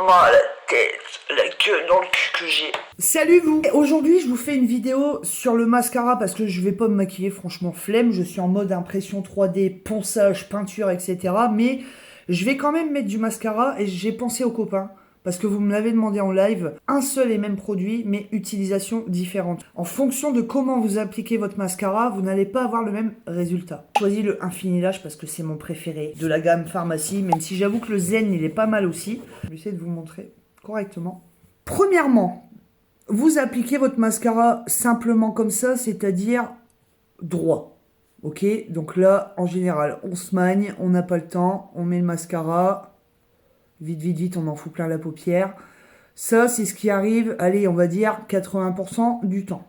La tête, la queue dans le cul que j'ai. Salut vous! Aujourd'hui je vous fais une vidéo sur le mascara parce que je vais pas me maquiller, franchement flemme, je suis en mode impression 3D, ponçage, peinture, etc. Mais je vais quand même mettre du mascara et j'ai pensé aux copains. Parce que vous me l'avez demandé en live, un seul et même produit, mais utilisation différente. En fonction de comment vous appliquez votre mascara, vous n'allez pas avoir le même résultat. J'ai choisi le Infini Lash parce que c'est mon préféré de la gamme Pharmacie, même si j'avoue que le Zen, il est pas mal aussi. Je vais essayer de vous montrer correctement. Premièrement, vous appliquez votre mascara simplement comme ça, c'est-à-dire droit. Ok, donc là, en général, on se magne, on n'a pas le temps, on met le mascara... Vite, vite, vite, on en fout plein la paupière. Ça, c'est ce qui arrive, allez, on va dire 80% du temps.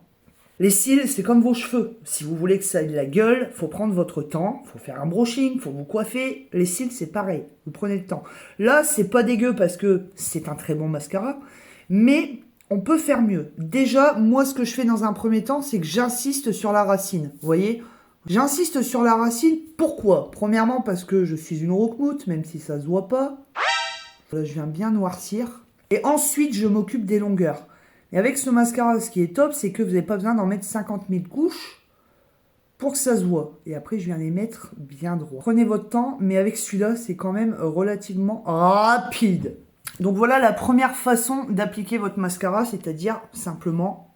Les cils, c'est comme vos cheveux. Si vous voulez que ça ait de la gueule, faut prendre votre temps, faut faire un brushing, faut vous coiffer. Les cils, c'est pareil, vous prenez le temps. Là, c'est pas dégueu parce que c'est un très bon mascara, mais on peut faire mieux. Déjà, moi, ce que je fais dans un premier temps, c'est que j'insiste sur la racine, vous voyez ? J'insiste sur la racine, pourquoi ? Premièrement, parce que je suis une roquemoute, même si ça se voit pas. Là, je viens bien noircir. Et ensuite, je m'occupe des longueurs. Et avec ce mascara, ce qui est top, c'est que vous n'avez pas besoin d'en mettre 50 000 couches pour que ça se voit. Et après, je viens les mettre bien droit. Prenez votre temps, mais avec celui-là, c'est quand même relativement rapide. Donc voilà la première façon d'appliquer votre mascara, c'est-à-dire simplement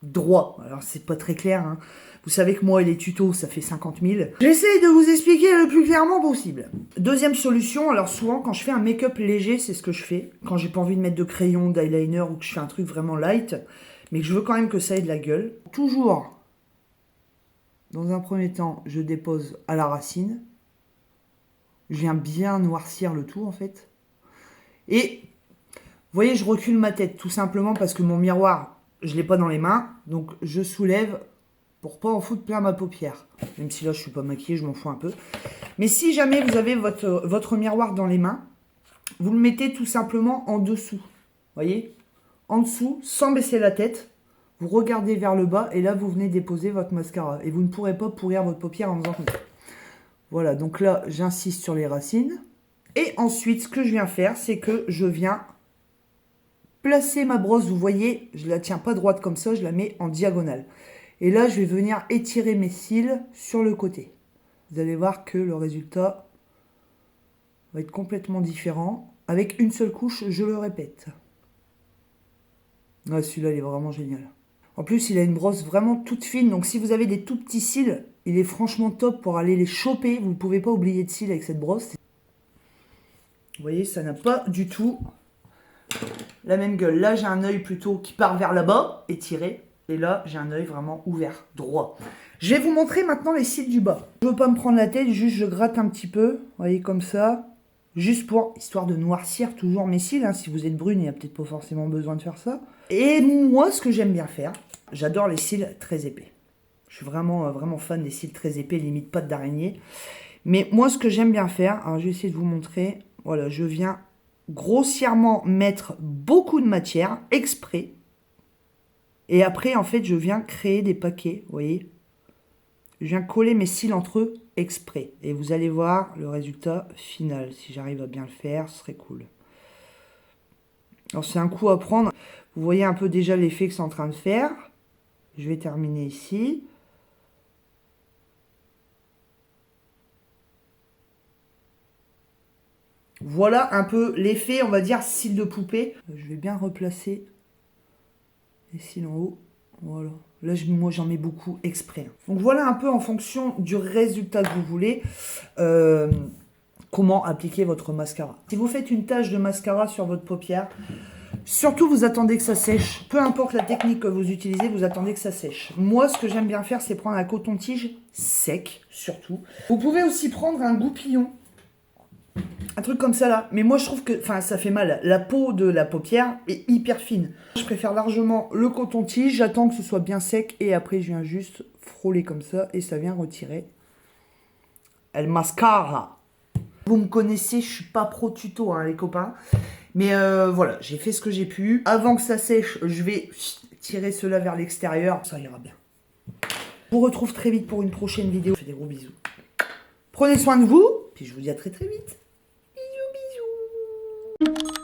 droit. Alors, c'est pas très clair, hein. Vous savez que moi et les tutos, ça fait 50 000. J'essaie de vous expliquer le plus clairement possible. Deuxième solution, alors souvent quand je fais un make-up léger, c'est ce que je fais. Quand j'ai pas envie de mettre de crayon, d'eyeliner ou que je fais un truc vraiment light, mais que je veux quand même que ça ait de la gueule. Toujours, dans un premier temps, je dépose à la racine. Je viens bien noircir le tout en fait. Et, vous voyez, je recule ma tête tout simplement parce que mon miroir, je l'ai pas dans les mains. Donc je soulève pour pas en foutre plein ma paupière. Même si là je suis pas maquillée, je m'en fous un peu. Mais si jamais vous avez votre miroir dans les mains, vous le mettez tout simplement en dessous. Voyez ? En dessous, sans baisser la tête. Vous regardez vers le bas et là vous venez déposer votre mascara. Et vous ne pourrez pas pourrir votre paupière en faisant comme ça. Voilà, donc là j'insiste sur les racines. Et ensuite ce que je viens faire, c'est que je viens placer ma brosse. Vous voyez, je la tiens pas droite comme ça, je la mets en diagonale. Et là, je vais venir étirer mes cils sur le côté. Vous allez voir que le résultat va être complètement différent. Avec une seule couche, je le répète. Ah, celui-là, il est vraiment génial. En plus, il a une brosse vraiment toute fine. Donc, si vous avez des tout petits cils, il est franchement top pour aller les choper. Vous ne pouvez pas oublier de cils avec cette brosse. Vous voyez, ça n'a pas du tout la même gueule. Là, j'ai un œil plutôt qui part vers là-bas, étiré. Et là, j'ai un œil vraiment ouvert, droit. Je vais vous montrer maintenant les cils du bas. Je ne veux pas me prendre la tête, juste je gratte un petit peu. Vous voyez, comme ça. Juste pour, histoire de noircir toujours mes cils. Hein. Si vous êtes brune, il n'y a peut-être pas forcément besoin de faire ça. Et moi, ce que j'aime bien faire, j'adore les cils très épais. Je suis vraiment, vraiment fan des cils très épais, limite pattes d'araignée. Mais moi, ce que j'aime bien faire, alors je vais essayer de vous montrer. Voilà, je viens grossièrement mettre beaucoup de matière, exprès. Et après, en fait, je viens créer des paquets, vous voyez. Je viens coller mes cils entre eux exprès. Et vous allez voir le résultat final. Si j'arrive à bien le faire, ce serait cool. Alors, c'est un coup à prendre. Vous voyez un peu déjà l'effet que c'est en train de faire. Je vais terminer ici. Voilà un peu l'effet, on va dire, cils de poupée. Je vais bien replacer les cils en haut. Voilà. Là, moi, j'en mets beaucoup exprès. Donc, voilà un peu en fonction du résultat que vous voulez, comment appliquer votre mascara. Si vous faites une tache de mascara sur votre paupière, surtout, vous attendez que ça sèche. Peu importe la technique que vous utilisez, vous attendez que ça sèche. Moi, ce que j'aime bien faire, c'est prendre un coton-tige sec, surtout. Vous pouvez aussi prendre un goupillon. Un truc comme ça là. Mais moi je trouve que ça fait mal. La peau de la paupière est hyper fine. Je préfère largement le coton-tige. J'attends que ce soit bien sec. Et après je viens juste frôler comme ça. Et ça vient retirer el mascara. Vous me connaissez, je suis pas pro tuto hein, les copains. Mais voilà, j'ai fait ce que j'ai pu. Avant que ça sèche, je vais tirer cela vers l'extérieur. Ça ira bien. Je vous retrouve très vite pour une prochaine vidéo. Je fais des gros bisous. Prenez soin de vous. Puis je vous dis à très très vite. Bisous, bisous.